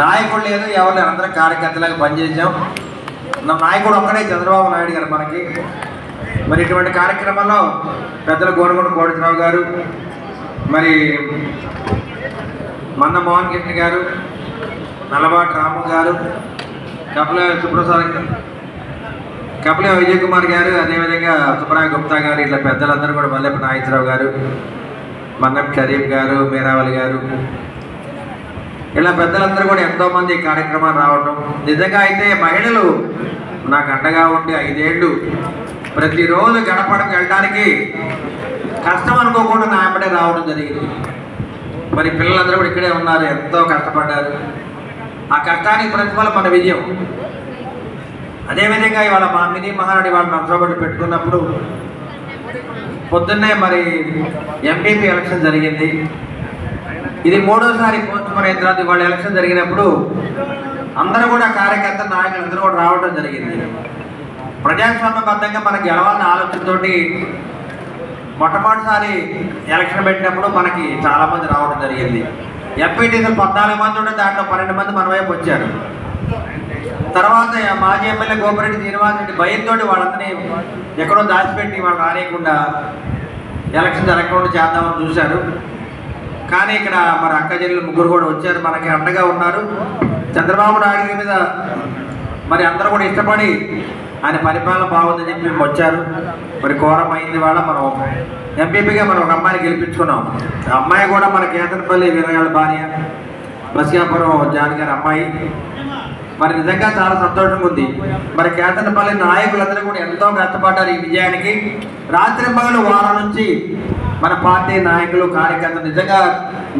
నాయకుడు లేదు, ఎవరు అందరం కార్యకర్తలాగా పనిచేసాం. నా నాయకుడు ఒక్కడే చంద్రబాబు నాయుడు గారు మనకి. మరి ఇటువంటి కార్యక్రమంలో పెద్దలు గోనగొండ కోటేశ్వరరావు గారు, మరి మన్న మోహన్ కృష్ణ గారు, నల్లబాటి రాము గారు, కపిల సుప్రసాద్, కపిల విజయ్ కుమార్ గారు, అదేవిధంగా సుబ్రాయ గుప్తా గారు, ఇట్లా పెద్దలందరూ కూడా, మల్లెప్ప నాగేశ్వరరావు గారు, మన్నం షరీఫ్ గారు, మీరావళి గారు, ఇలా పెద్దలందరూ కూడా ఎంతోమంది ఈ కార్యక్రమాలు రావటం. నిజంగా అయితే మహిళలు నాకు అండగా ఉండి 5 ఏళ్ళు ప్రతిరోజు గడపడకు వెళ్ళడానికి కష్టం అనుకోకుండా నా వెంబడే రావడం జరిగింది. మరి పిల్లలందరూ కూడా ఇక్కడే ఉన్నారు, ఎంతో కష్టపడ్డారు. ఆ కష్టానికి ప్రతిఫలం మన విజయం. అదేవిధంగా ఇవాళ మా మినీ మహానాడు వాళ్ళ నర్సరావుపేట పెట్టుకున్నప్పుడు పొద్దున్నే మరి ఎంపీపీ ఎలక్షన్ జరిగింది. ఇది 3వసారి పోస్ట్పోన్ అయిన తర్వాత ఇవాళ ఎలక్షన్ జరిగినప్పుడు అందరూ కూడా కార్యకర్త నాయకులు అందరూ కూడా రావడం జరిగింది. ప్రజాస్వామ్యబద్ధంగా మనకు గెలవాలన్న ఆలోచనతోటి మొట్టమొదటిసారి ఎలక్షన్ పెట్టినప్పుడు మనకి చాలామంది రావడం జరిగింది. ఎంపీటీసీలు 14 మంది ఉంటే దాంట్లో 12 మంది మన వైపు వచ్చారు. తర్వాత మాజీ ఎమ్మెల్యే గోపిరెడ్డి శ్రీనివాసరెడ్డి భయంతో వాళ్ళందరినీ ఎక్కడో దాచిపెట్టి వాళ్ళు రానియకుండా ఎలక్షన్ జరగకుండా చేద్దామని చూశారు. కానీ ఇక్కడ మరి అక్క చెల్లెలు 3 కూడా వచ్చారు, మనకి అండగా ఉన్నారు. చంద్రబాబు నాయుడు మీద మరి అందరూ కూడా ఇష్టపడి ఆయన పరిపాలన బాగుందని చెప్పి మేము వచ్చారు. మరి కోరం అయింది వాళ్ళ మనం ఎంపీపీగా మనం ఒక అమ్మాయిని గెలిపించుకున్నాం. ఆ అమ్మాయి కూడా మన కేతనపల్లి వీరగాళ్ళ భార్య, బసియాపురం జాన్ గారి అమ్మాయి. మరి నిజంగా చాలా సంతోషంగా ఉంది. మరి కేతనపల్లి నాయకులందరూ కూడా ఎంతో కష్టపడ్డారు ఈ విజయానికి. రాత్రి పగలు వారం నుంచి మన పార్టీ నాయకులు కార్యకర్తలు నిజంగా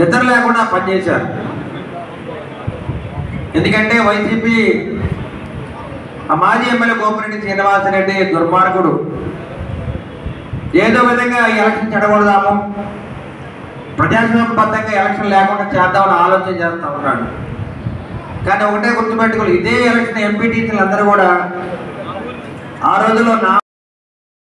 నిద్ర లేకుండా పనిచేశారు. ఎందుకంటే వైసీపీ మాజీ ఎమ్మెల్యే గోపిరెడ్డి శ్రీనివాసరెడ్డి దుర్మార్గుడు ఏదో విధంగా ఈ ఎలక్షన్ చెడగొడదాము, ప్రజాస్వామ్యబద్ధంగా ఎలక్షన్ లేకుండా చేద్దామని ఆలోచన చేస్తూ ఉన్నాడు. కానీ ఒకటే గుర్తుపెట్టుకోవాలి, ఇదే ఎలక్షన్ ఎంపీటీసీలు అందరూ కూడా ఆ రోజుల్లో